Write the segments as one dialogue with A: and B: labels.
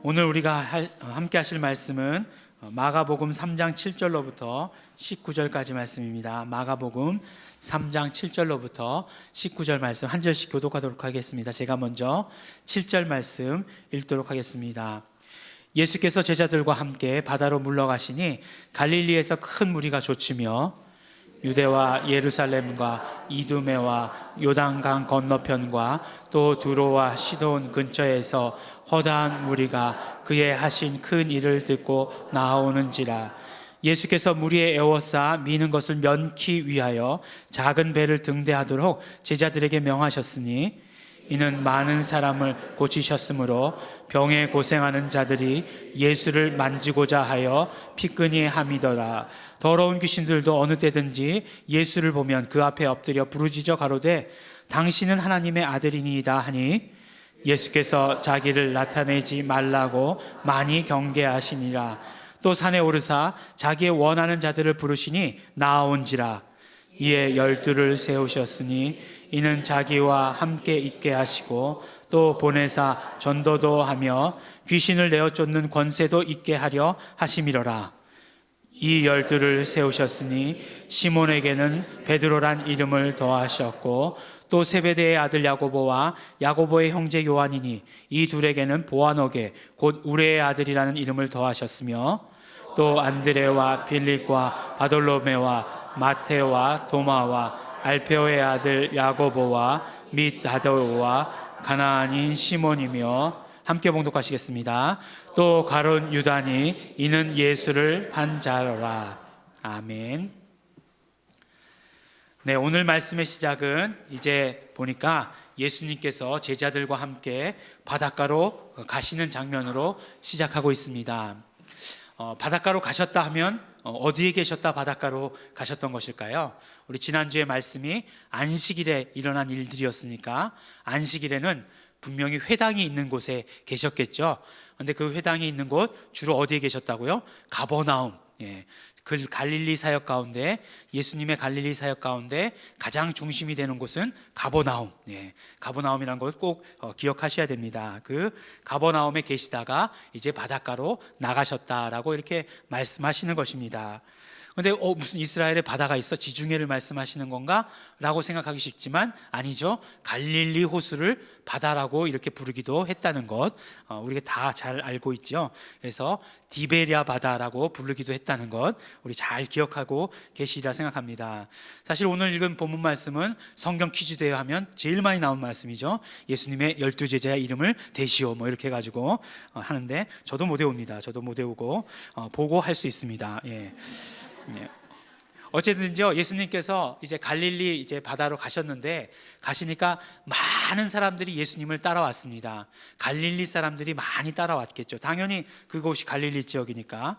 A: 오늘 우리가 함께 하실 말씀은 마가복음 3장 7절로부터 19절까지 말씀입니다. 마가복음 3장 7절로부터 19절 말씀 한 절씩 교독하도록 하겠습니다. 제가 먼저 7절 말씀 읽도록 하겠습니다. 예수께서 제자들과 함께 바다로 물러가시니 갈릴리에서 큰 무리가 좇으며 유대와 예루살렘과 이두메와 요단강 건너편과 또 두로와 시돈 근처에서 허다한 무리가 그의 하신 큰 일을 듣고 나아오는지라. 예수께서 무리에 에워싸 미는 것을 면키 위하여 작은 배를 등대하도록 제자들에게 명하셨으니 이는 많은 사람을 고치셨으므로 병에 고생하는 자들이 예수를 만지고자 하여 피끈이 함이더라. 더러운 귀신들도 어느 때든지 예수를 보면 그 앞에 엎드려 부르짖어 가로되 당신은 하나님의 아들이니이다 하니 예수께서 자기를 나타내지 말라고 많이 경계하시니라. 또 산에 오르사 자기의 원하는 자들을 부르시니 나아온지라. 이에 12를 세우셨으니 이는 자기와 함께 있게 하시고 또 보내사 전도도 하며 귀신을 내어 쫓는 권세도 있게 하려 하심이로라. 이 12를 세우셨으니 시몬에게는 베드로란 이름을 더하셨고 또 세베대의 아들 야고보와 야고보의 형제 요한이니 이 둘에게는 보아너게 곧 우레의 아들이라는 이름을 더하셨으며 또 안드레와 빌립과 바돌로메와 마테와 도마와 알페오의 아들 야고보와 및 다도와 가나안인 시몬이며 함께 봉독하시겠습니다. 또 가룟 유다니 이는 예수를 판 자로라. 아멘. 네, 오늘 말씀의 시작은 이제 보니까 예수님께서 제자들과 함께 바닷가로 가시는 장면으로 시작하고 있습니다. 바닷가로 가셨다 하면 어디에 계셨다 바닷가로 가셨던 것일까요? 우리 지난주에 말씀이 안식일에 일어난 일들이었으니까 안식일에는 분명히 회당이 있는 곳에 계셨겠죠. 그런데 그 회당이 있는 곳 주로 어디에 계셨다고요? 가버나움. 그 갈릴리 사역 가운데, 예수님의 갈릴리 사역 가운데 가장 중심이 되는 곳은 가버나움. 가버나움이라는 걸 꼭 기억하셔야 됩니다. 그 가버나움에 계시다가 이제 바닷가로 나가셨다라고 이렇게 말씀하시는 것입니다. 그런데 무슨 이스라엘에 바다가 있어? 지중해를 말씀하시는 건가? 라고 생각하기 쉽지만 아니죠. 갈릴리 호수를 바다라고 이렇게 부르기도 했다는 것 우리가 다 잘 알고 있죠. 그래서 디베리아 바다라고 부르기도 했다는 것 우리 잘 기억하고 계시리라 생각합니다. 사실 오늘 읽은 본문 말씀은 성경 퀴즈 대회 하면 제일 많이 나온 말씀이죠. 예수님의 12제자의 이름을 대시오 뭐 이렇게 해가지고 하는데 저도 못 외웁니다. 저도 못 외우고 보고 할 수 있습니다. 어쨌든지요, 예수님께서 이제 갈릴리 이제 바다로 가셨는데 가시니까 많은 사람들이 예수님을 따라왔습니다. 갈릴리 사람들이 많이 따라왔겠죠. 당연히 그곳이 갈릴리 지역이니까.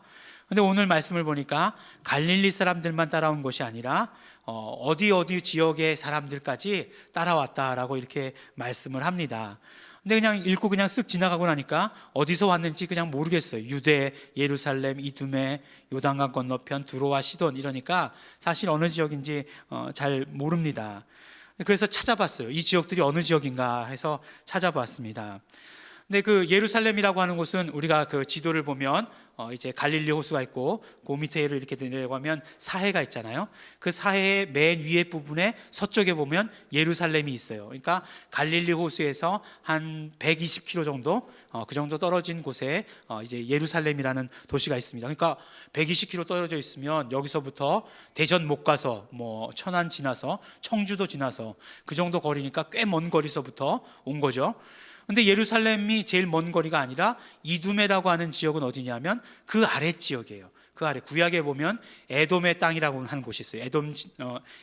A: 근데 오늘 말씀을 보니까 갈릴리 사람들만 따라온 것이 아니라 어디 지역의 사람들까지 따라왔다라고 이렇게 말씀을 합니다. 근데 그냥 읽고 그냥 쓱 지나가고 나니까 어디서 왔는지 그냥 모르겠어요. 유대, 예루살렘, 이두메, 요단강 건너편, 두로와 시돈 이러니까 사실 어느 지역인지 잘 모릅니다. 그래서 찾아봤어요. 이 지역들이 어느 지역인가 해서 찾아봤습니다. 근데 그 예루살렘이라고 하는 곳은 우리가 그 지도를 보면 이제 갈릴리 호수가 있고 그 밑에를 이렇게 내려가면 사해가 있잖아요. 그 사해의 맨 위에 부분에 서쪽에 보면 예루살렘이 있어요. 그러니까 갈릴리 호수에서 한 120km 정도 그 정도 떨어진 곳에 이제 예루살렘이라는 도시가 있습니다. 그러니까 120km 떨어져 있으면 여기서부터 대전 못 가서 뭐 천안 지나서 청주도 지나서 그 정도 거리니까 꽤 먼 거리서부터 온 거죠. 근데 예루살렘이 제일 먼 거리가 아니라 이두메라고 하는 지역은 어디냐면 그 아래 지역이에요. 그 아래 구약에 보면 에돔의 땅이라고 하는 곳이 있어요.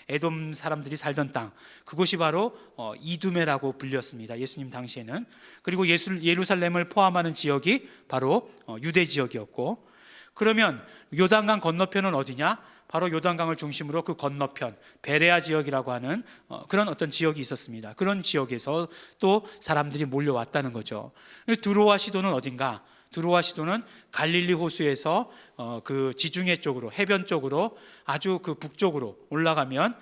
A: 에돔 사람들이 살던 땅. 그곳이 바로 이두메라고 불렸습니다. 예수님 당시에는. 그리고 예루살렘을 포함하는 지역이 바로 유대 지역이었고, 그러면 요단강 건너편은 어디냐? 바로 요단강을 중심으로 그 건너편 베레아 지역이라고 하는 그런 어떤 지역이 있었습니다. 그런 지역에서 또 사람들이 몰려왔다는 거죠. 두로와 시도는 어딘가? 두로와 시도는 갈릴리 호수에서 그 지중해 쪽으로, 해변 쪽으로 아주 그 북쪽으로 올라가면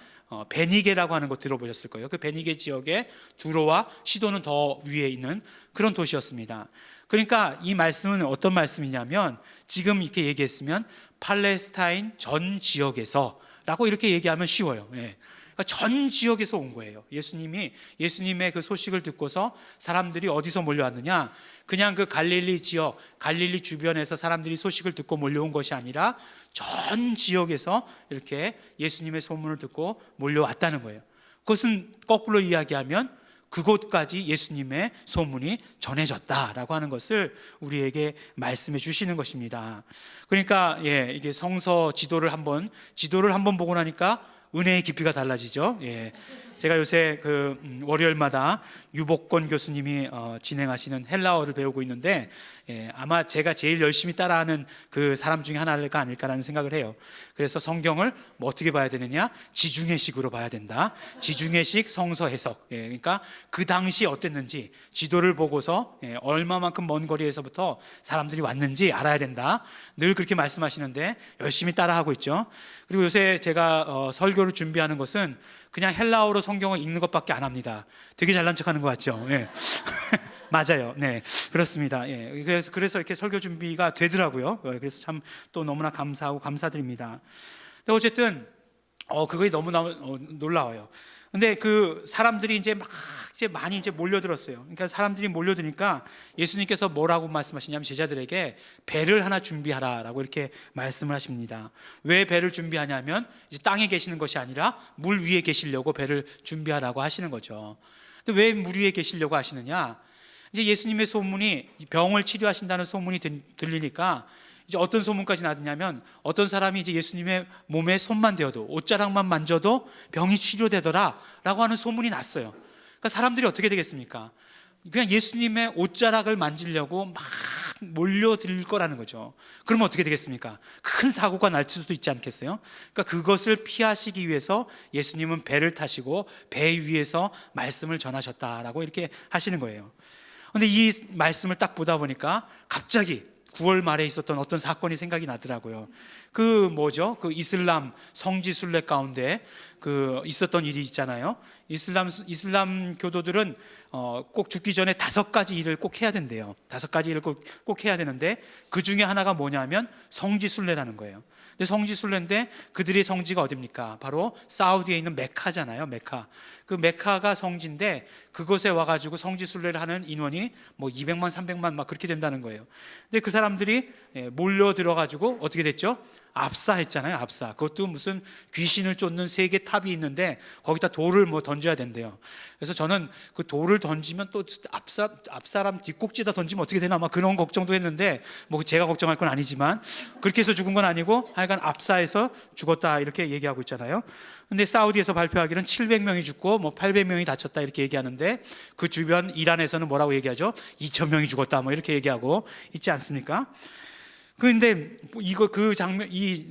A: 베니게라고 하는 거 들어보셨을 거예요. 그 베니게 지역에 두로와 시도는 더 위에 있는 그런 도시였습니다. 그러니까 이 말씀은 어떤 말씀이냐면 지금 이렇게 얘기했으면 팔레스타인 전 지역에서 라고 이렇게 얘기하면 쉬워요. 예. 그러니까 전 지역에서 온 거예요. 예수님의 그 소식을 듣고서 사람들이 어디서 몰려왔느냐? 그냥 그 갈릴리 지역, 갈릴리 주변에서 사람들이 소식을 듣고 몰려온 것이 아니라 전 지역에서 이렇게 예수님의 소문을 듣고 몰려왔다는 거예요. 그것은 거꾸로 이야기하면 그곳까지 예수님의 소문이 전해졌다라고 하는 것을 우리에게 말씀해 주시는 것입니다. 그러니까 이게 성서 지도를 한번 보고 나니까 은혜의 깊이가 달라지죠. 제가 요새 월요일마다 유복권 교수님이 진행하시는 헬라어를 배우고 있는데 아마 제가 제일 열심히 따라하는 그 사람 중에 하나가 아닐까라는 생각을 해요. 그래서 성경을 뭐 어떻게 봐야 되느냐? 지중해식으로 봐야 된다. 지중해식 성서 해석. 그러니까 그 당시 어땠는지 지도를 보고서 얼마만큼 먼 거리에서부터 사람들이 왔는지 알아야 된다. 늘 그렇게 말씀하시는데 열심히 따라하고 있죠. 그리고 요새 제가 설교를 준비하는 것은 그냥 헬라어로 성경을 읽는 것밖에 안 합니다. 되게 잘난 척하는 것 같죠? 맞아요. 네, 그렇습니다. 그래서 이렇게 설교 준비가 되더라고요. 그래서 참 또 너무나 감사하고 감사드립니다. 근데 어쨌든 그게 너무나 놀라워요. 근데 그 사람들이 이제 많이 몰려들었어요. 그러니까 사람들이 몰려드니까 예수님께서 뭐라고 말씀하시냐면 제자들에게 배를 하나 준비하라라고 이렇게 말씀을 하십니다. 왜 배를 준비하냐면 이제 땅에 계시는 것이 아니라 물 위에 계시려고 배를 준비하라고 하시는 거죠. 근데 왜 물 위에 계시려고 하시느냐? 이제 예수님의 소문이 병을 치료하신다는 소문이 들리니까 이제 어떤 소문까지 나느냐면 어떤 사람이 이제 예수님의 몸에 손만 대어도 옷자락만 만져도 병이 치료되더라라고 하는 소문이 났어요. 그러니까 사람들이 어떻게 되겠습니까? 그냥 예수님의 옷자락을 만지려고 막 몰려들 거라는 거죠. 그러면 어떻게 되겠습니까? 큰 사고가 날 수도 있지 않겠어요? 그러니까 그것을 피하시기 위해서 예수님은 배를 타시고 배 위에서 말씀을 전하셨다라고 이렇게 하시는 거예요. 그런데 이 말씀을 딱 보다 보니까 갑자기 9월 말에 있었던 어떤 사건이 생각이 나더라고요. 그 이슬람 성지 순례 가운데 있었던 일이 있잖아요. 이슬람 교도들은 꼭 죽기 전에 5가지 일을 꼭 해야 된대요. 5가지 일을 꼭 해야 되는데 그 중에 하나가 뭐냐면 성지 순례라는 거예요. 근데 성지 순례인데 그들의 성지가 어디입니까? 바로 사우디에 있는 메카잖아요. 메카. 그 메카가 성지인데 그곳에 와가지고 성지 순례를 하는 인원이 200만, 300만 막 그렇게 된다는 거예요. 근데 그 사람들이 몰려 들어가지고 어떻게 됐죠? 압사했잖아요. 압사. 그것도 무슨 귀신을 쫓는 3개 탑이 있는데 거기다 돌을 던져야 된대요. 그래서 저는 그 돌을 던지면 또 앞사람 뒷꼭지에다 던지면 어떻게 되나 막 그런 걱정도 했는데 제가 걱정할 건 아니지만 그렇게 해서 죽은 건 아니고 하여간 압사해서 죽었다 이렇게 얘기하고 있잖아요. 근데 사우디에서 발표하기는 700명이 죽고 800명이 다쳤다 이렇게 얘기하는데 그 주변 이란에서는 뭐라고 얘기하죠? 2000명이 죽었다 이렇게 얘기하고 있지 않습니까? 그런데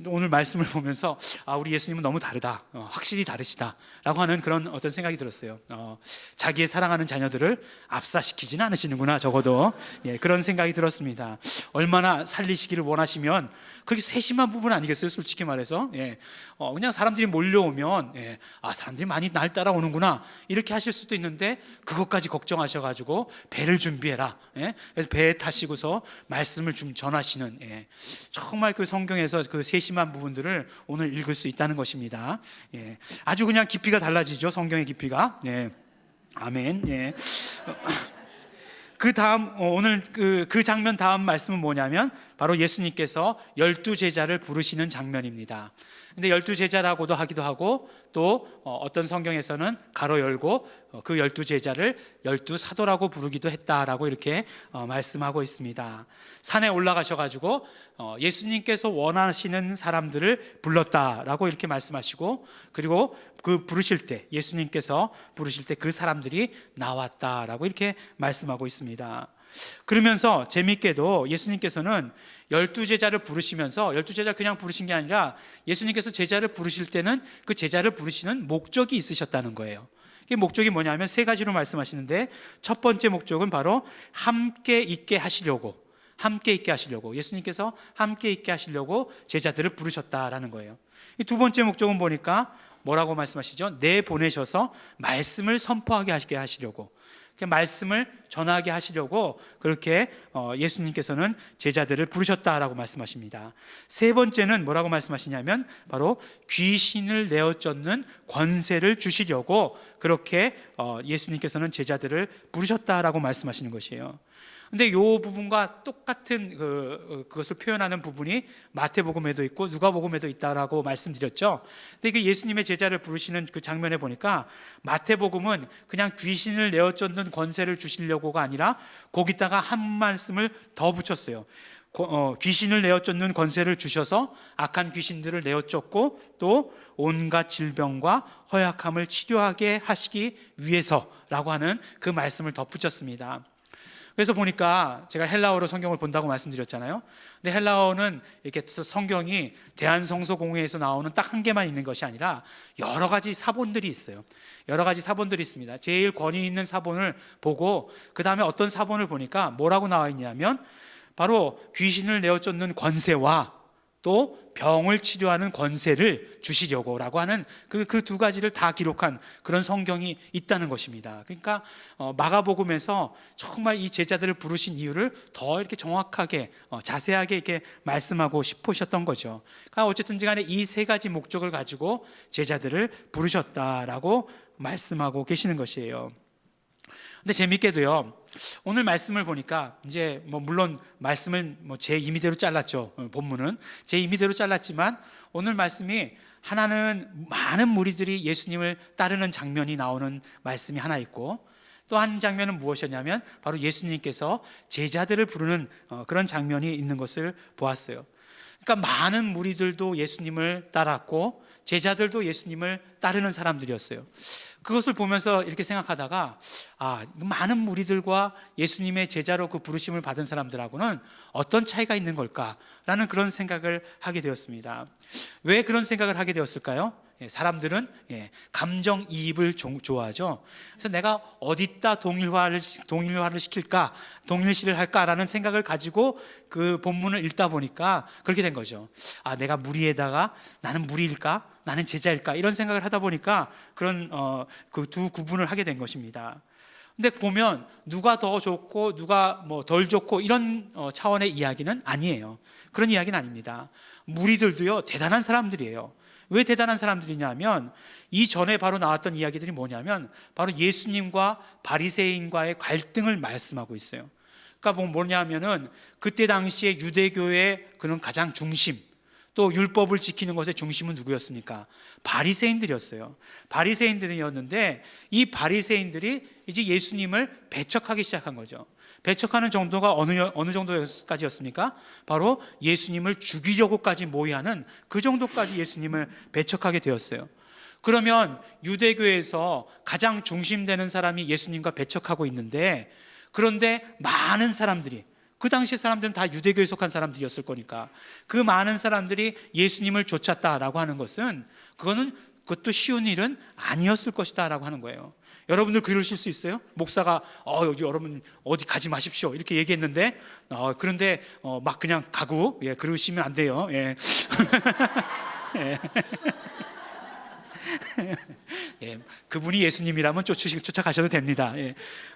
A: 오늘 말씀을 보면서 우리 예수님은 너무 다르다, 확실히 다르시다라고 하는 그런 어떤 생각이 들었어요. 자기의 사랑하는 자녀들을 압사시키지는 않으시는구나, 적어도. 그런 생각이 들었습니다. 얼마나 살리시기를 원하시면 그렇게 세심한 부분 아니겠어요, 솔직히 말해서. 그냥 사람들이 몰려오면 사람들이 많이 날 따라오는구나 이렇게 하실 수도 있는데 그것까지 걱정하셔가지고 배를 준비해라. 그래서 배에 타시고서 말씀을 좀 전하시는. 정말 그 성경에서 그 세심한 부분들을 오늘 읽을 수 있다는 것입니다. 아주 그냥 깊이가 달라지죠, 성경의 깊이가. 아멘. 그 다음 오늘 그 장면 다음 말씀은 뭐냐면 바로 예수님께서 12제자를 부르시는 장면입니다. 근데 12제자라고도 하기도 하고 또 어떤 성경에서는 가로 열고 그 12제자를 12사도라고 부르기도 했다라고 이렇게 말씀하고 있습니다. 산에 올라가셔가지고 예수님께서 원하시는 사람들을 불렀다라고 이렇게 말씀하시고 그리고 예수님께서 부르실 때 그 사람들이 나왔다라고 이렇게 말씀하고 있습니다. 그러면서 재미있게도 예수님께서는 12제자를 부르시면서 12제자를 그냥 부르신 게 아니라 예수님께서 제자를 부르실 때는 그 제자를 부르시는 목적이 있으셨다는 거예요. 그 목적이 뭐냐면 3가지로 말씀하시는데 첫 번째 목적은 바로 함께 있게 하시려고 예수님께서 함께 있게 하시려고 제자들을 부르셨다라는 거예요. 두 번째 목적은 보니까 뭐라고 말씀하시죠? 내보내셔서 말씀을 선포하게 하시려고. 말씀을 전하게 하시려고 그렇게 예수님께서는 제자들을 부르셨다라고 말씀하십니다. 세 번째는 뭐라고 말씀하시냐면 바로 귀신을 내어 쫓는 권세를 주시려고 그렇게 예수님께서는 제자들을 부르셨다라고 말씀하시는 것이에요. 근데 이 부분과 똑같은 그것을 표현하는 부분이 마태복음에도 있고 누가복음에도 있다라고 말씀드렸죠. 근데 그 예수님의 제자를 부르시는 그 장면에 보니까 마태복음은 그냥 귀신을 내어 쫓는 권세를 주시려고가 아니라 거기다가 한 말씀을 더 붙였어요. 귀신을 내어 쫓는 권세를 주셔서 악한 귀신들을 내어 쫓고 또 온갖 질병과 허약함을 치료하게 하시기 위해서라고 하는 그 말씀을 덧붙였습니다. 그래서 보니까 제가 헬라어로 성경을 본다고 말씀드렸잖아요. 근데 헬라어는 이렇게 성경이 대한성서공회에서 나오는 딱 한 개만 있는 것이 아니라 여러 가지 사본들이 있어요. 여러 가지 사본들이 있습니다. 제일 권위 있는 사본을 보고 그 다음에 어떤 사본을 보니까 뭐라고 나와 있냐면 바로 귀신을 내어 쫓는 권세와 또 병을 치료하는 권세를 주시려고 라고 하는 그 두 가지를 다 기록한 그런 성경이 있다는 것입니다. 그러니까 마가복음에서 정말 이 제자들을 부르신 이유를 더 이렇게 정확하게 자세하게 이렇게 말씀하고 싶으셨던 거죠. 그러니까 어쨌든지 간에 이 세 가지 목적을 가지고 제자들을 부르셨다라고 말씀하고 계시는 것이에요. 근데 재밌게도요, 오늘 말씀을 보니까 이제 물론 말씀은 제 임의대로 잘랐죠. 본문은 제 임의대로 잘랐지만 오늘 말씀이 하나는 많은 무리들이 예수님을 따르는 장면이 나오는 말씀이 하나 있고 또 한 장면은 무엇이었냐면 바로 예수님께서 제자들을 부르는 그런 장면이 있는 것을 보았어요. 그러니까 많은 무리들도 예수님을 따랐고 제자들도 예수님을 따르는 사람들이었어요. 그것을 보면서 이렇게 생각하다가 많은 무리들과 예수님의 제자로 그 부르심을 받은 사람들하고는 어떤 차이가 있는 걸까라는 그런 생각을 하게 되었습니다. 왜 그런 생각을 하게 되었을까요? 사람들은 감정이입을 좋아하죠. 그래서 내가 어디다 동일화를 시킬까, 동일시를 할까라는 생각을 가지고 그 본문을 읽다 보니까 그렇게 된 거죠. 내가 무리에다가 나는 무리일까? 나는 제자일까? 이런 생각을 하다 보니까 그런 그 두 구분을 하게 된 것입니다. 근데 보면 누가 더 좋고 누가 덜 좋고 이런 차원의 이야기는 아니에요. 그런 이야기는 아닙니다. 무리들도요 대단한 사람들이에요. 왜 대단한 사람들이냐면 이전에 바로 나왔던 이야기들이 뭐냐면 바로 예수님과 바리새인과의 갈등을 말씀하고 있어요. 그러니까 뭐냐면은 그때 당시에 유대교의 그런 가장 중심, 또 율법을 지키는 것의 중심은 누구였습니까? 바리새인들이었어요. 바리새인들이었는데 이 바리새인들이 이제 예수님을 배척하기 시작한 거죠. 배척하는 정도가 어느 정도까지였습니까? 바로 예수님을 죽이려고까지 모의하는 그 정도까지 예수님을 배척하게 되었어요. 그러면 유대교에서 가장 중심되는 사람이 예수님과 배척하고 있는데, 그런데 많은 사람들이, 그 당시 사람들은 다 유대교에 속한 사람들이었을 거니까 그 많은 사람들이 예수님을 쫓았다라고 하는 것은 그것도 쉬운 일은 아니었을 것이다 라고 하는 거예요. 여러분들 그러실 수 있어요? 목사가 여기 여러분 어디 가지 마십시오 이렇게 얘기했는데 그런데 막 그냥 가고 그러시면 안 돼요. 예. 그분이 예수님이라면 쫓아가셔도 됩니다.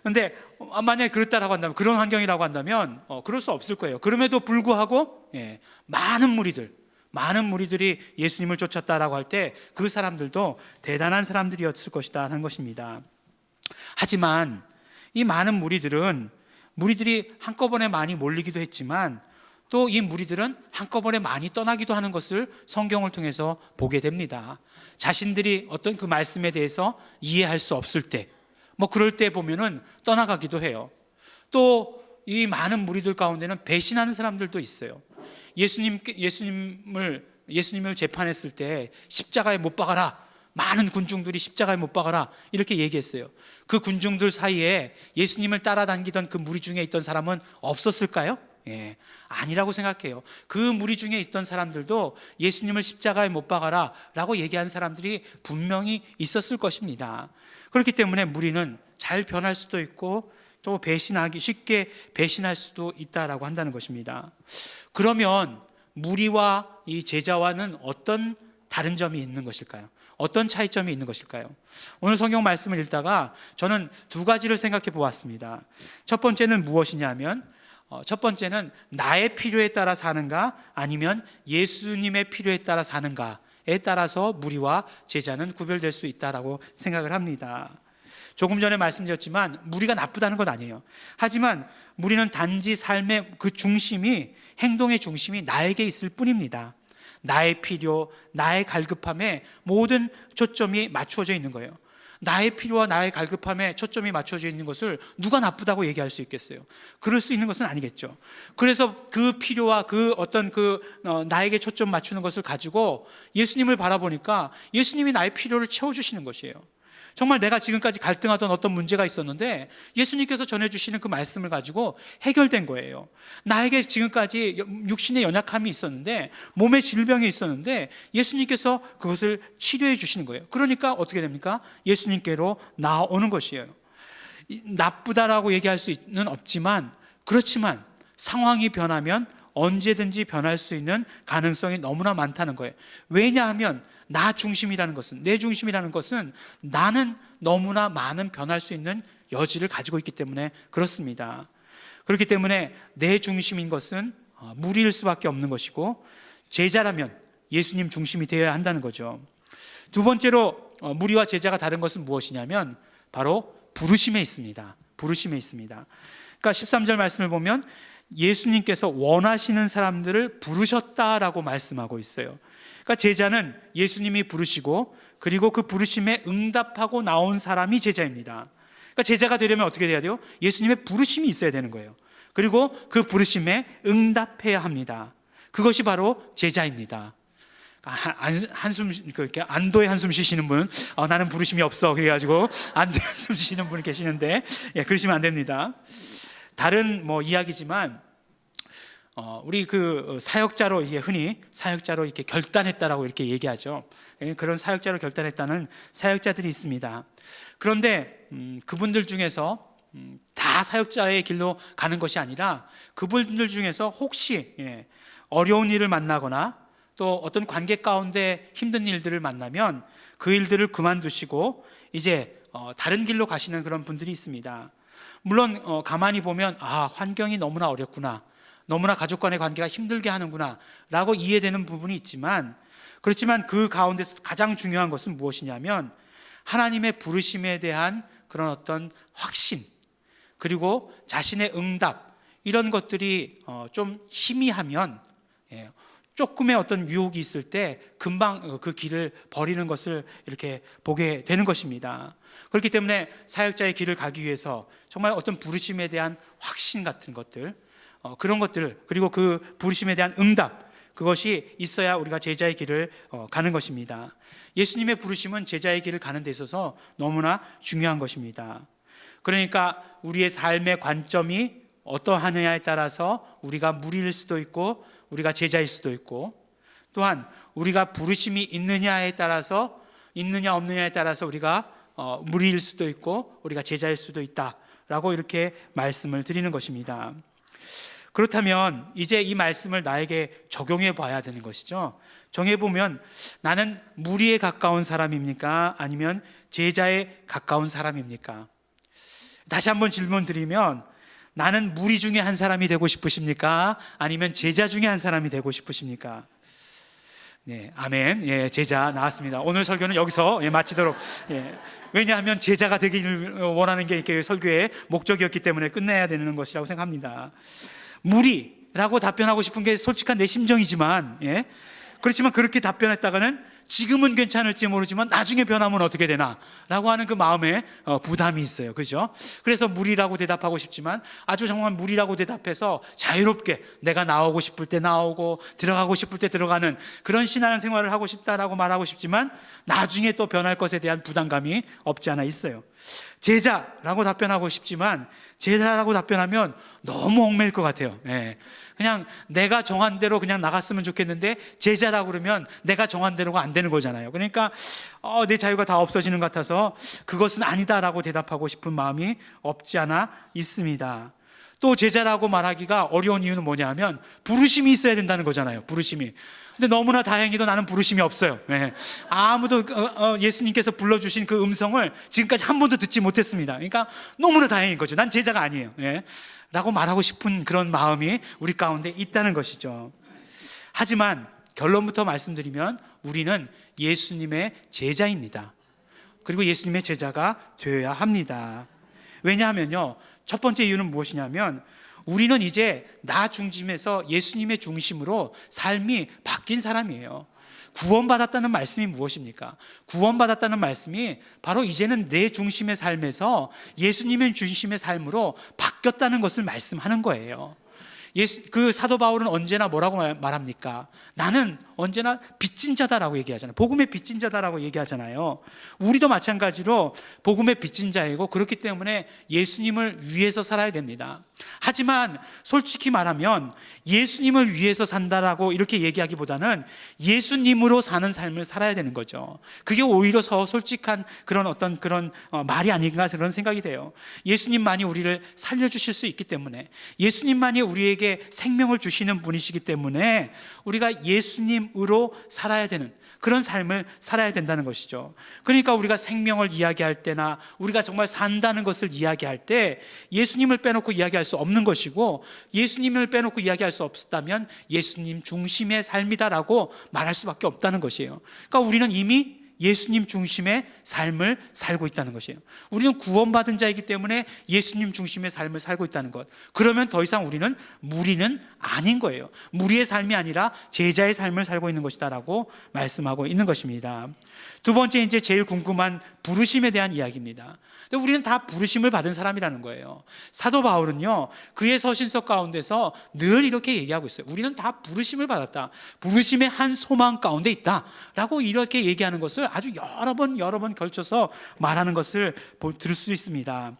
A: 그런데 만약에 그렇다라고 한다면, 그런 환경이라고 한다면 그럴 수 없을 거예요. 그럼에도 불구하고 많은 무리들이 예수님을 쫓았다라고 할 때 그 사람들도 대단한 사람들이었을 것이다 하는 것입니다. 하지만 이 많은 무리들이 한꺼번에 많이 몰리기도 했지만 또 이 무리들은 한꺼번에 많이 떠나기도 하는 것을 성경을 통해서 보게 됩니다. 자신들이 어떤 그 말씀에 대해서 이해할 수 없을 때, 그럴 때 보면은 떠나가기도 해요. 또 이 많은 무리들 가운데는 배신하는 사람들도 있어요. 예수님을 재판했을 때 십자가에 못 박아라, 많은 군중들이 십자가에 못 박아라 이렇게 얘기했어요. 그 군중들 사이에 예수님을 따라다니던 그 무리 중에 있던 사람은 없었을까요? 아니라고 생각해요. 그 무리 중에 있던 사람들도 예수님을 십자가에 못 박아라 라고 얘기한 사람들이 분명히 있었을 것입니다. 그렇기 때문에 무리는 잘 변할 수도 있고 또 쉽게 배신할 수도 있다라고 한다는 것입니다. 그러면 무리와 이 제자와는 어떤 다른 점이 있는 것일까요? 어떤 차이점이 있는 것일까요? 오늘 성경 말씀을 읽다가 저는 두 가지를 생각해 보았습니다. 첫 번째는 무엇이냐면 첫 번째는 나의 필요에 따라 사는가 아니면 예수님의 필요에 따라 사는가에 따라서 무리와 제자는 구별될 수 있다라고 생각을 합니다. 조금 전에 말씀드렸지만 무리가 나쁘다는 건 아니에요. 하지만 무리는 단지 삶의 그 중심이, 행동의 중심이 나에게 있을 뿐입니다. 나의 필요, 나의 갈급함에 모든 초점이 맞추어져 있는 거예요. 나의 필요와 나의 갈급함에 초점이 맞춰져 있는 것을 누가 나쁘다고 얘기할 수 있겠어요? 그럴 수 있는 것은 아니겠죠. 그래서 그 필요와 그 어떤 나에게 초점 맞추는 것을 가지고 예수님을 바라보니까 예수님이 나의 필요를 채워주시는 것이에요. 정말 내가 지금까지 갈등하던 어떤 문제가 있었는데 예수님께서 전해주시는 그 말씀을 가지고 해결된 거예요. 나에게 지금까지 육신의 연약함이 있었는데, 몸의 질병이 있었는데 예수님께서 그것을 치료해 주시는 거예요. 그러니까 어떻게 됩니까? 예수님께로 나아오는 것이에요. 나쁘다라고 얘기할 수는 없지만, 그렇지만 상황이 변하면 언제든지 변할 수 있는 가능성이 너무나 많다는 거예요. 왜냐하면 나 중심이라는 것은, 내 중심이라는 것은 나는 너무나 많은 변할 수 있는 여지를 가지고 있기 때문에 그렇습니다. 그렇기 때문에 내 중심인 것은 무리일 수밖에 없는 것이고, 제자라면 예수님 중심이 되어야 한다는 거죠. 두 번째로 무리와 제자가 다른 것은 무엇이냐면 바로 부르심에 있습니다. 부르심에 있습니다. 그러니까 13절 말씀을 보면 예수님께서 원하시는 사람들을 부르셨다라고 말씀하고 있어요. 그러니까 제자는 예수님이 부르시고, 그리고 그 부르심에 응답하고 나온 사람이 제자입니다. 그러니까 제자가 되려면 어떻게 돼야 돼요? 예수님의 부르심이 있어야 되는 거예요. 그리고 그 부르심에 응답해야 합니다. 그것이 바로 제자입니다. 그렇게 안도의 한숨 쉬시는 분, 나는 부르심이 없어 그래가지고 안도의 한숨 쉬시는 분 계시는데, 그러시면 안 됩니다. 다른 이야기지만 우리 그 사역자로, 이게 흔히 사역자로 이렇게 결단했다라고 이렇게 얘기하죠. 그런 사역자로 결단했다는 사역자들이 있습니다. 그런데 그분들 중에서 다 사역자의 길로 가는 것이 아니라 그분들 중에서 혹시 어려운 일을 만나거나 또 어떤 관계 가운데 힘든 일들을 만나면 그 일들을 그만두시고 이제 다른 길로 가시는 그런 분들이 있습니다. 물론 가만히 보면 환경이 너무나 어렵구나, 너무나 가족 간의 관계가 힘들게 하는구나 라고 이해되는 부분이 있지만, 그렇지만 그 가운데서 가장 중요한 것은 무엇이냐면 하나님의 부르심에 대한 그런 어떤 확신, 그리고 자신의 응답, 이런 것들이 좀 희미하면, 조금의 어떤 유혹이 있을 때 금방 그 길을 버리는 것을 이렇게 보게 되는 것입니다. 그렇기 때문에 사역자의 길을 가기 위해서 정말 어떤 부르심에 대한 확신 같은 것들, 그런 것들, 그리고 그 부르심에 대한 응답, 그것이 있어야 우리가 제자의 길을 가는 것입니다. 예수님의 부르심은 제자의 길을 가는 데 있어서 너무나 중요한 것입니다. 그러니까 우리의 삶의 관점이 어떠하느냐에 따라서 우리가 무리일 수도 있고 우리가 제자일 수도 있고, 또한 우리가 부르심이 있느냐에 따라서, 있느냐 없느냐에 따라서 우리가 무리일 수도 있고 우리가 제자일 수도 있다라고 이렇게 말씀을 드리는 것입니다. 그렇다면 이제 이 말씀을 나에게 적용해 봐야 되는 것이죠. 정해보면 나는 무리에 가까운 사람입니까? 아니면 제자에 가까운 사람입니까? 다시 한번 질문 드리면, 나는 무리 중에 한 사람이 되고 싶으십니까? 아니면 제자 중에 한 사람이 되고 싶으십니까? 네, 아멘. 제자 나왔습니다. 오늘 설교는 여기서 마치도록. 왜냐하면 제자가 되기를 원하는 게 이렇게 설교의 목적이었기 때문에 끝내야 되는 것이라고 생각합니다. 무리라고 답변하고 싶은 게 솔직한 내 심정이지만, 그렇지만 그렇게 답변했다가는 지금은 괜찮을지 모르지만 나중에 변하면 어떻게 되나 라고 하는 그 마음에 부담이 있어요. 그죠? 그래서 무리라고 대답하고 싶지만, 아주 정말 무리라고 대답해서 자유롭게 내가 나오고 싶을 때 나오고 들어가고 싶을 때 들어가는 그런 신앙생활을 하고 싶다라고 말하고 싶지만 나중에 또 변할 것에 대한 부담감이 없지 않아 있어요. 제자라고 답변하고 싶지만 제자라고 답변하면 너무 얽매일 것 같아요. 그냥 내가 정한 대로 그냥 나갔으면 좋겠는데 제자라고 그러면 내가 정한 대로가 안 되는 거잖아요. 그러니까 내 자유가 다 없어지는 것 같아서 그것은 아니다라고 대답하고 싶은 마음이 없지 않아 있습니다. 또 제자라고 말하기가 어려운 이유는 뭐냐면 부르심이 있어야 된다는 거잖아요. 부르심이. 근데 너무나 다행히도 나는 부르심이 없어요. 예. 아무도 예수님께서 불러주신 그 음성을 지금까지 한 번도 듣지 못했습니다. 그러니까 너무나 다행인 거죠. 난 제자가 아니에요. 예. 라고 말하고 싶은 그런 마음이 우리 가운데 있다는 것이죠. 하지만 결론부터 말씀드리면 우리는 예수님의 제자입니다. 그리고 예수님의 제자가 되어야 합니다. 왜냐하면요, 첫 번째 이유는 무엇이냐면 우리는 이제 나 중심에서 예수님의 중심으로 삶이 바뀐 사람이에요. 구원받았다는 말씀이 무엇입니까? 구원받았다는 말씀이 바로 이제는 내 중심의 삶에서 예수님의 중심의 삶으로 바뀌었다는 것을 말씀하는 거예요. 그 사도 바울은 언제나 뭐라고 말합니까? 나는 언제나 빚진 자다라고 얘기하잖아요. 복음의 빚진 자다라고 얘기하잖아요. 우리도 마찬가지로 복음의 빚진 자이고 그렇기 때문에 예수님을 위해서 살아야 됩니다. 하지만 솔직히 말하면 예수님을 위해서 산다라고 이렇게 얘기하기보다는 예수님으로 사는 삶을 살아야 되는 거죠. 그게 오히려 더 솔직한 그런 말이 아닌가 그런 생각이 돼요. 예수님만이 우리를 살려주실 수 있기 때문에, 예수님만이 우리에게 생명을 주시는 분이시기 때문에 우리가 예수님으로 살아야 되는 그런 삶을 살아야 된다는 것이죠. 그러니까 우리가 생명을 이야기할 때나 우리가 정말 산다는 것을 이야기할 때 예수님을 빼놓고 이야기할 수 없는 것이고, 예수님을 빼놓고 이야기할 수 없다면 예수님 중심의 삶이다라고 말할 수밖에 없다는 것이에요. 그러니까 우리는 이미 예수님 중심의 삶을 살고 있다는 것이에요. 우리는 구원받은 자이기 때문에 예수님 중심의 삶을 살고 있다는 것. 그러면 더 이상 우리는 무리는 아닌 거예요. 무리의 삶이 아니라 제자의 삶을 살고 있는 것이다라고 말씀하고 있는 것입니다. 두 번째, 이제 제일 궁금한 부르심에 대한 이야기입니다. 근데 우리는 다 부르심을 받은 사람이라는 거예요. 사도 바울은요, 그의 서신서 가운데서 늘 이렇게 얘기하고 있어요. 우리는 다 부르심을 받았다. 부르심의 한 소망 가운데 있다. 라고 이렇게 얘기하는 것을 아주 여러 번 걸쳐서 말하는 것을 들을 수 있습니다.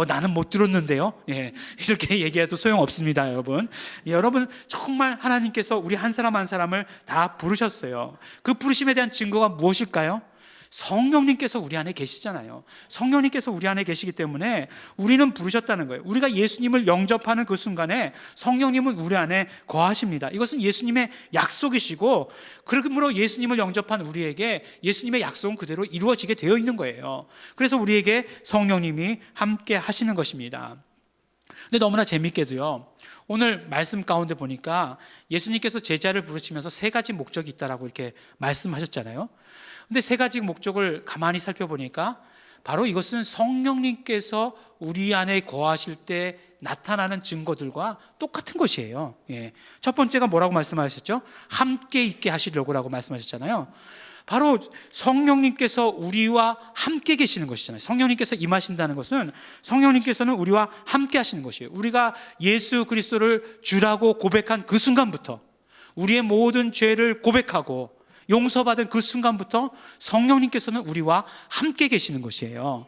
A: 나는 못 들었는데요. 예, 이렇게 얘기해도 소용없습니다, 여러분. 여러분, 정말 하나님께서 우리 한 사람 한 사람을 다 부르셨어요. 그 부르심에 대한 증거가 무엇일까요? 성령님께서 우리 안에 계시잖아요. 성령님께서 우리 안에 계시기 때문에 우리는 부르셨다는 거예요. 우리가 예수님을 영접하는 그 순간에 성령님은 우리 안에 거하십니다. 이것은 예수님의 약속이시고, 그러므로 예수님을 영접한 우리에게 예수님의 약속은 그대로 이루어지게 되어 있는 거예요. 그래서 우리에게 성령님이 함께 하시는 것입니다. 근데 너무나 재밌게도요, 오늘 말씀 가운데 보니까 예수님께서 제자를 부르시면서 세 가지 목적이 있다라고 이렇게 말씀하셨잖아요. 근데 세 가지 목적을 가만히 살펴보니까 바로 이것은 성령님께서 우리 안에 거하실 때 나타나는 증거들과 똑같은 것이에요. 예. 첫 번째가 뭐라고 말씀하셨죠? 함께 있게 하시려고라고 말씀하셨잖아요. 바로 성령님께서 우리와 함께 계시는 것이잖아요. 성령님께서 임하신다는 것은 성령님께서는 우리와 함께 하시는 것이에요. 우리가 예수 그리스도를 주라고 고백한 그 순간부터, 우리의 모든 죄를 고백하고 용서받은 그 순간부터 성령님께서는 우리와 함께 계시는 것이에요.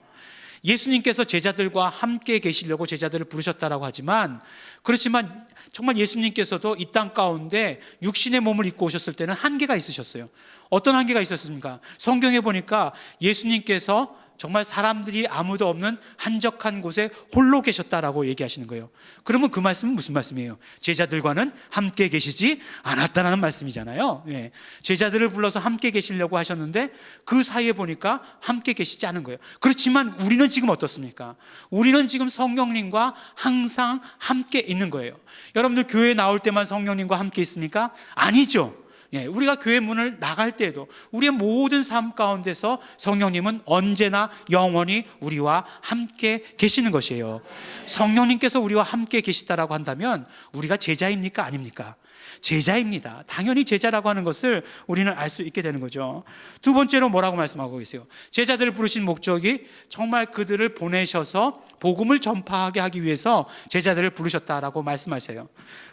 A: 예수님께서 제자들과 함께 계시려고 제자들을 부르셨다라고 하지만, 그렇지만 정말 예수님께서도 이 땅 가운데 육신의 몸을 입고 오셨을 때는 한계가 있으셨어요. 어떤 한계가 있었습니까? 성경에 보니까 예수님께서 정말 사람들이 아무도 없는 한적한 곳에 홀로 계셨다라고 얘기하시는 거예요. 그러면 그 말씀은 무슨 말씀이에요? 제자들과는 함께 계시지 않았다는 말씀이잖아요. 예. 제자들을 불러서 함께 계시려고 하셨는데 그 사이에 보니까 함께 계시지 않은 거예요. 그렇지만 우리는 지금 어떻습니까? 우리는 지금 성령님과 항상 함께 있는 거예요. 여러분들 교회 나올 때만 성령님과 함께 있습니까? 아니죠. 예, 우리가 교회 문을 나갈 때에도 우리의 모든 삶 가운데서 성령님은 언제나 영원히 우리와 함께 계시는 것이에요. 성령님께서 우리와 함께 계시다라고 한다면 우리가 제자입니까? 아닙니까? 제자입니다. 당연히 제자라고 하는 것을 우리는 알 수 있게 되는 거죠. 두 번째로 뭐라고 말씀하고 계세요? 제자들을 부르신 목적이 정말 그들을 보내셔서 복음을 전파하게 하기 위해서 제자들을 부르셨다라고 말씀하세요.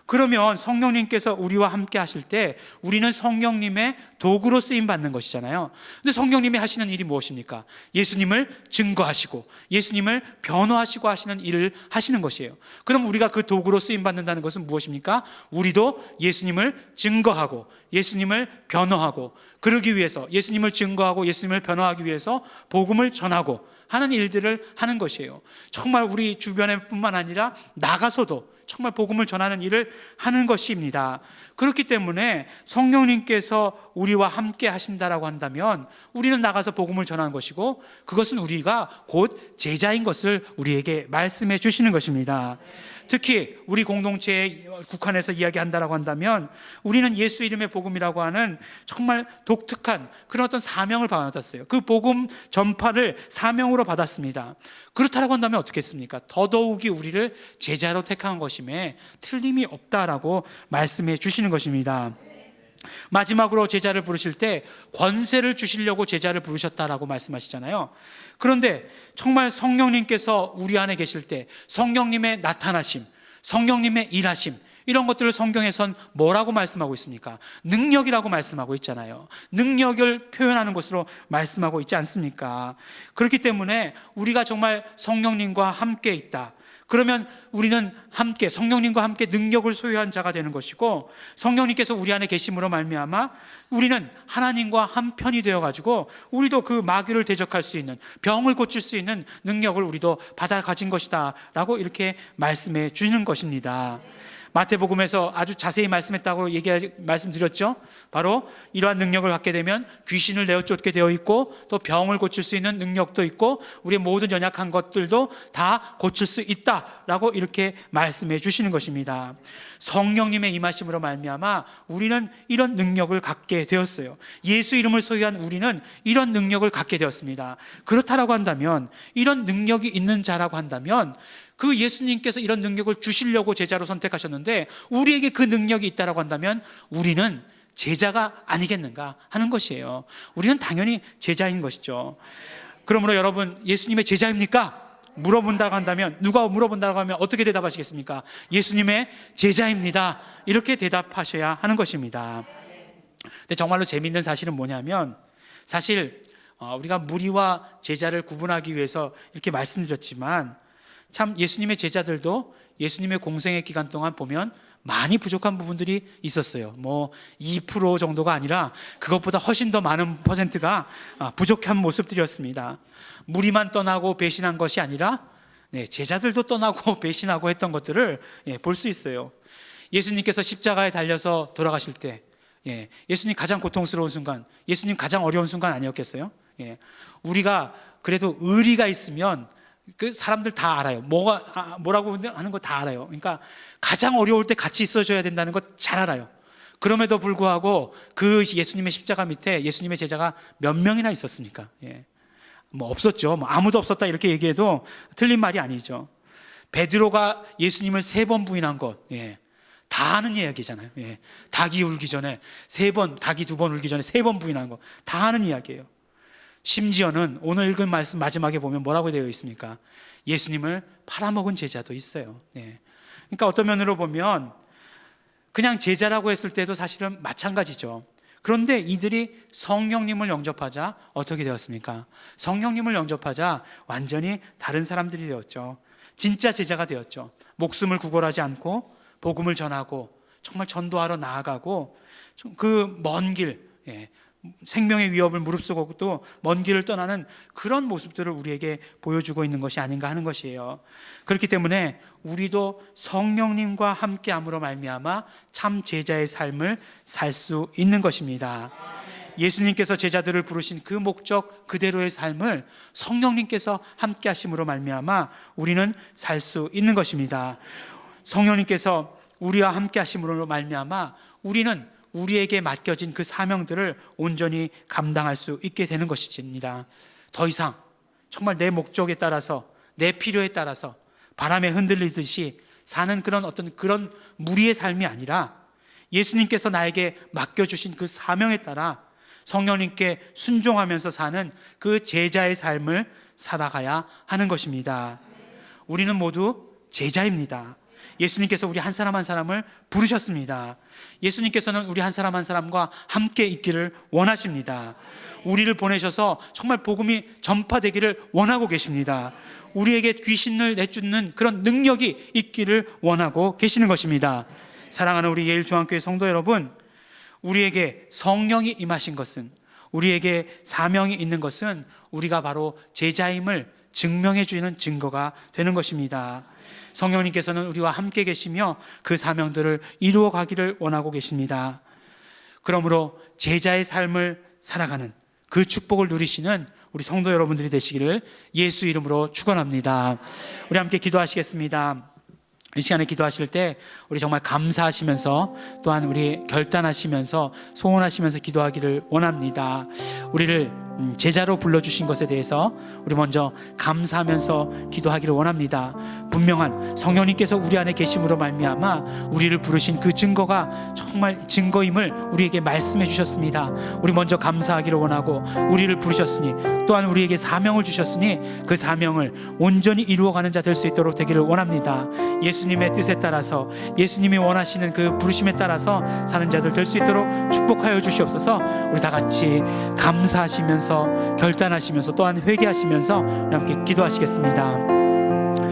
A: 그러면 성령님께서 우리와 함께 하실 때 우리는 성령님의 도구로 쓰임 받는 것이잖아요. 근데 성령님이 하시는 일이 무엇입니까? 예수님을 증거하시고 예수님을 변호하시고 하시는 일을 하시는 것이에요. 그럼 우리가 그 도구로 쓰임 받는다는 것은 무엇입니까? 우리도 예수님을 증거하고 예수님을 변호하고, 그러기 위해서 예수님을 증거하고 예수님을 변호하기 위해서 복음을 전하고 하는 일들을 하는 것이에요. 정말 우리 주변에 뿐만 아니라 나가서도 정말 복음을 전하는 일을 하는 것입니다. 그렇기 때문에 성령님께서 우리와 함께 하신다라고 한다면 우리는 나가서 복음을 전하는 것이고, 그것은 우리가 곧 제자인 것을 우리에게 말씀해 주시는 것입니다. 특히 우리 공동체에 국한해서 이야기한다라고 한다면 우리는 예수 이름의 복음이라고 하는 정말 독특한 그런 어떤 사명을 받았어요. 그 복음 전파를 사명으로 받았습니다. 그렇다라고 한다면 어떻겠습니까? 더더욱이 우리를 제자로 택한 것임에 틀림이 없다라고 말씀해 주시는 것입니다. 마지막으로 제자를 부르실 때 권세를 주시려고 제자를 부르셨다라고 말씀하시잖아요. 그런데 정말 성령님께서 우리 안에 계실 때 성령님의 나타나심, 성령님의 일하심, 이런 것들을 성경에선 뭐라고 말씀하고 있습니까? 능력이라고 말씀하고 있잖아요. 능력을 표현하는 것으로 말씀하고 있지 않습니까? 그렇기 때문에 우리가 정말 성령님과 함께 있다, 그러면 우리는 함께 성령님과 함께 능력을 소유한 자가 되는 것이고, 성령님께서 우리 안에 계심으로 말미암아 우리는 하나님과 한편이 되어가지고 우리도 그 마귀를 대적할 수 있는, 병을 고칠 수 있는 능력을 우리도 받아 가진 것이다 라고 이렇게 말씀해 주는 것입니다. 마태복음에서 아주 자세히 말씀했다고 말씀드렸죠. 바로 이러한 능력을 갖게 되면 귀신을 내어쫓게 되어 있고, 또 병을 고칠 수 있는 능력도 있고, 우리의 모든 연약한 것들도 다 고칠 수 있다라고 이렇게 말씀해 주시는 것입니다. 성령님의 임하심으로 말미암아 우리는 이런 능력을 갖게 되었어요. 예수 이름을 소유한 우리는 이런 능력을 갖게 되었습니다. 그렇다라고 한다면, 이런 능력이 있는 자라고 한다면 그 예수님께서 이런 능력을 주시려고 제자로 선택하셨는데 우리에게 그 능력이 있다라고 한다면 우리는 제자가 아니겠는가 하는 것이에요. 우리는 당연히 제자인 것이죠. 그러므로 여러분, 예수님의 제자입니까? 물어본다고 한다면, 누가 물어본다고 하면 어떻게 대답하시겠습니까? 예수님의 제자입니다, 이렇게 대답하셔야 하는 것입니다. 근데 정말로 재미있는 사실은 뭐냐면, 사실 우리가 무리와 제자를 구분하기 위해서 이렇게 말씀드렸지만 참 예수님의 제자들도 예수님의 공생의 기간 동안 보면 많이 부족한 부분들이 있었어요. 2% 정도가 아니라 그것보다 훨씬 더 많은 퍼센트가 부족한 모습들이었습니다. 무리만 떠나고 배신한 것이 아니라 제자들도 떠나고 배신하고 했던 것들을 볼 수 있어요. 예수님께서 십자가에 달려서 돌아가실 때 예수님 가장 고통스러운 순간, 예수님 가장 어려운 순간 아니었겠어요? 우리가 그래도 의리가 있으면 그 사람들 다 알아요. 뭐라고 하는 거 다 알아요. 그러니까 가장 어려울 때 같이 있어줘야 된다는 거 잘 알아요. 그럼에도 불구하고 그 예수님의 십자가 밑에 예수님의 제자가 몇 명이나 있었습니까? 없었죠. 아무도 없었다 이렇게 얘기해도 틀린 말이 아니죠. 베드로가 예수님을 3번 부인한 것, 다 아는 이야기잖아요. 닭이 울기 전에 3번, 닭이 2번 울기 전에 3번 부인한 것, 다 아는 이야기예요. 심지어는 오늘 읽은 말씀 마지막에 보면 뭐라고 되어 있습니까? 예수님을 팔아먹은 제자도 있어요. 그러니까 어떤 면으로 보면 그냥 제자라고 했을 때도 사실은 마찬가지죠. 그런데 이들이 성령님을 영접하자 어떻게 되었습니까? 성령님을 영접하자 완전히 다른 사람들이 되었죠. 진짜 제자가 되었죠. 목숨을 구걸하지 않고 복음을 전하고 정말 전도하러 나아가고 그 먼 길, 생명의 위협을 무릅쓰고 또 먼 길을 떠나는 그런 모습들을 우리에게 보여주고 있는 것이 아닌가 하는 것이에요. 그렇기 때문에 우리도 성령님과 함께함으로 말미암아 참 제자의 삶을 살 수 있는 것입니다. 예수님께서 제자들을 부르신 그 목적 그대로의 삶을 성령님께서 함께하심으로 말미암아 우리는 살 수 있는 것입니다. 성령님께서 우리와 함께하심으로 말미암아 우리는 우리에게 맡겨진 그 사명들을 온전히 감당할 수 있게 되는 것입니다. 더 이상 정말 내 목적에 따라서, 내 필요에 따라서 바람에 흔들리듯이 사는 그런 무리의 삶이 아니라 예수님께서 나에게 맡겨주신 그 사명에 따라 성령님께 순종하면서 사는 그 제자의 삶을 살아가야 하는 것입니다. 우리는 모두 제자입니다. 예수님께서 우리 한 사람 한 사람을 부르셨습니다. 예수님께서는 우리 한 사람 한 사람과 함께 있기를 원하십니다. 우리를 보내셔서 정말 복음이 전파되기를 원하고 계십니다. 우리에게 귀신을 내쫓는 그런 능력이 있기를 원하고 계시는 것입니다. 사랑하는 우리 예일중앙교회 성도 여러분, 우리에게 성령이 임하신 것은, 우리에게 사명이 있는 것은 우리가 바로 제자임을 증명해 주는 증거가 되는 것입니다. 성령님께서는 우리와 함께 계시며 그 사명들을 이루어 가기를 원하고 계십니다. 그러므로 제자의 삶을 살아가는 그 축복을 누리시는 우리 성도 여러분들이 되시기를 예수 이름으로 축원합니다. 우리 함께 기도하시겠습니다. 이 시간에 기도하실 때 우리 정말 감사하시면서 또한 우리 결단하시면서 소원하시면서 기도하기를 원합니다. 우리를 제자로 불러주신 것에 대해서 우리 먼저 감사하면서 기도하기를 원합니다. 분명한 성령님께서 우리 안에 계심으로 말미암아 우리를 부르신 그 증거가 정말 증거임을 우리에게 말씀해 주셨습니다. 우리 먼저 감사하기를 원하고, 우리를 부르셨으니 또한 우리에게 사명을 주셨으니 그 사명을 온전히 이루어가는 자 될 수 있도록 되기를 원합니다. 예수님의 뜻에 따라서, 예수님이 원하시는 그 부르심에 따라서 사는 자들 될 수 있도록 축복하여 주시옵소서. 우리 다 같이 감사하시면서 결단하시면서 또한 회개하시면서 우리 함께 기도하시겠습니다.